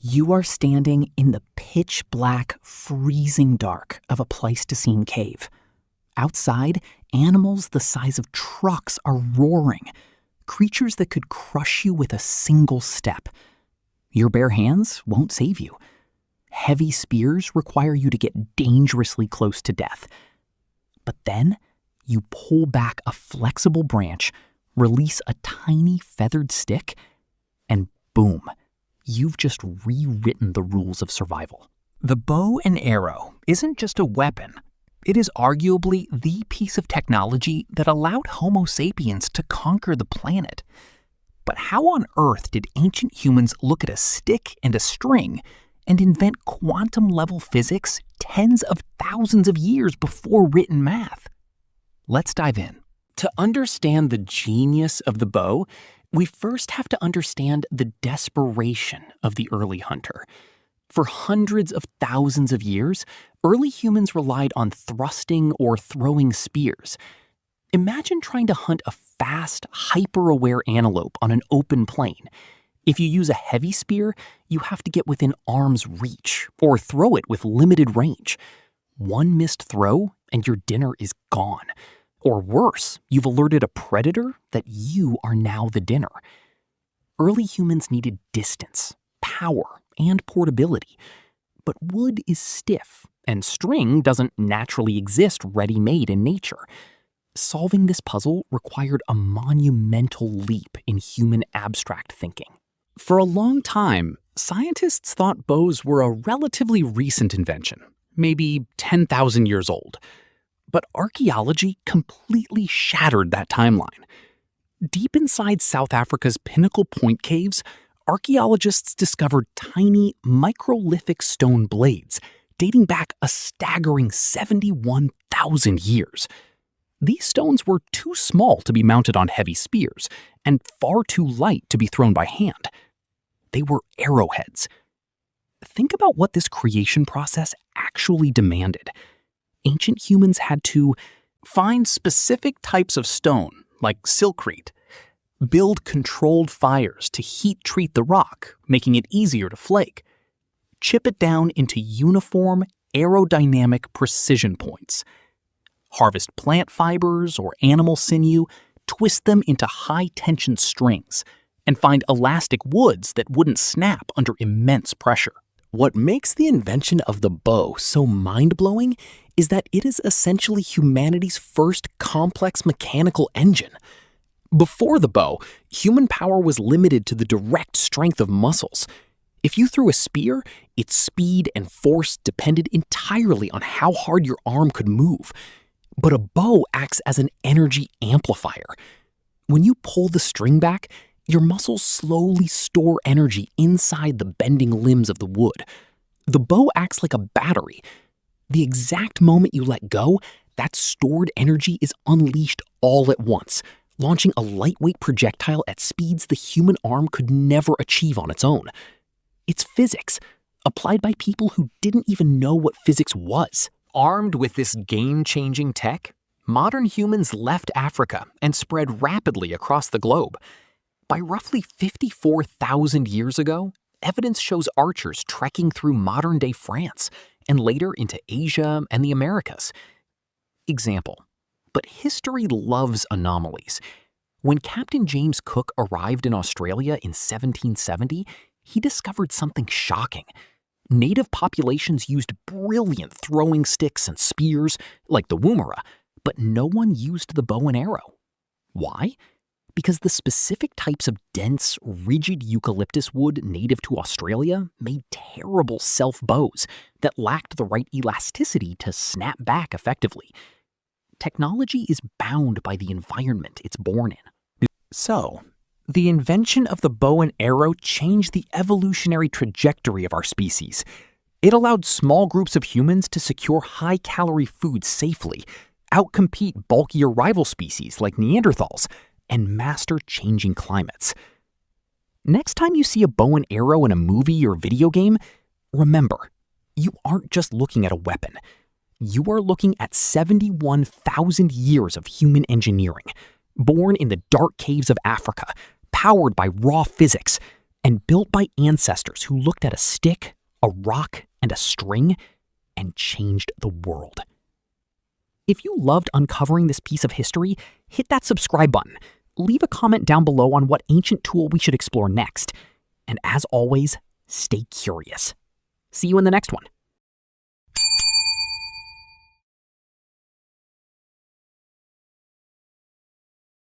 You are standing in the pitch-black, freezing dark of a Pleistocene cave. Outside, animals the size of trucks are roaring, creatures that could crush you with a single step. Your bare hands won't save you. Heavy spears require you to get dangerously close to death. But then, you pull back a flexible branch, release a tiny feathered stick, and boom, you've just rewritten the rules of survival. The bow and arrow isn't just a weapon. It is arguably the piece of technology that allowed Homo sapiens to conquer the planet. But how on earth did ancient humans look at a stick and a string and invent quantum-level physics tens of thousands of years before written math? Let's dive in. To understand the genius of the bow, we first have to understand the desperation of the early hunter. For hundreds of thousands of years, early humans relied on thrusting or throwing spears. Imagine trying to hunt a fast, hyper-aware antelope on an open plain. If you use a heavy spear, you have to get within arm's reach or throw it with limited range. One missed throw and your dinner is gone. Or worse, you've alerted a predator that you are now the dinner. Early humans needed distance, power, and portability. But wood is stiff, and string doesn't naturally exist ready-made in nature. Solving this puzzle required a monumental leap in human abstract thinking. For a long time, scientists thought bows were a relatively recent invention, maybe 10,000 years old. But archaeology completely shattered that timeline. Deep inside South Africa's Pinnacle Point caves, archaeologists discovered tiny microlithic stone blades dating back a staggering 71,000 years. These stones were too small to be mounted on heavy spears and far too light to be thrown by hand. They were arrowheads. Think about what this creation process actually demanded. Ancient humans had to find specific types of stone, like silkrete, build controlled fires to heat-treat the rock, making it easier to flake, chip it down into uniform, aerodynamic precision points, harvest plant fibers or animal sinew, twist them into high-tension strings, and find elastic woods that wouldn't snap under immense pressure. What makes the invention of the bow so mind-blowing is that it is essentially humanity's first complex mechanical engine. Before the bow, human power was limited to the direct strength of muscles. If you threw a spear, its speed and force depended entirely on how hard your arm could move. But a bow acts as an energy amplifier. When you pull the string back, your muscles slowly store energy inside the bending limbs of the wood. The bow acts like a battery. The exact moment you let go, that stored energy is unleashed all at once, launching a lightweight projectile at speeds the human arm could never achieve on its own. It's physics, applied by people who didn't even know what physics was. Armed with this game-changing tech, modern humans left Africa and spread rapidly across the globe. By roughly 54,000 years ago, evidence shows archers trekking through modern-day France and later into Asia and the Americas. Example, but history loves anomalies. When Captain James Cook arrived in Australia in 1770, he discovered something shocking. Native populations used brilliant throwing sticks and spears, like the woomera, but no one used the bow and arrow. Why? Because the specific types of dense, rigid eucalyptus wood native to Australia made terrible self-bows that lacked the right elasticity to snap back effectively. Technology is bound by the environment it's born in. So, the invention of the bow and arrow changed the evolutionary trajectory of our species. It allowed small groups of humans to secure high-calorie food safely, outcompete bulkier rival species like Neanderthals, and master changing climates. Next time you see a bow and arrow in a movie or video game, remember, you aren't just looking at a weapon. You are looking at 71,000 years of human engineering, born in the dark caves of Africa, powered by raw physics, and built by ancestors who looked at a stick, a rock, and a string and changed the world. If you loved uncovering this piece of history, hit that subscribe button. Leave a comment down below on what ancient tool we should explore next. And as always, stay curious. See you in the next one.